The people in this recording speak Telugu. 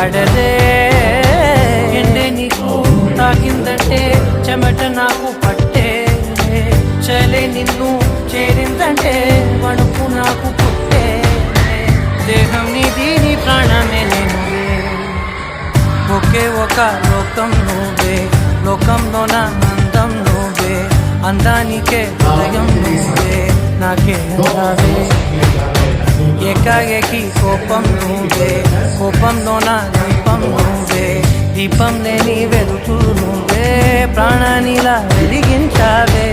పడదే. ఎండే నీకు తాకిందంటే చెమట నాకు పట్టే, చలే నిన్ను చేరిందంటే వణుకు నాకు పుట్టే. దేహం నీది, నీ ప్రాణమే నేనువే, ఒకే ఒక లోకం నువ్వే, లోకంలోన అందం నువ్వే, అందానికే హృదయం నువ్వే, నాకే రావే. ఏకాఏకి కోపం నువ్వే, కోపంలోన దీపం నువ్వే, దీపం లేని వెలుతురు నువ్వే, ప్రాణానిలా వెలిగించావే.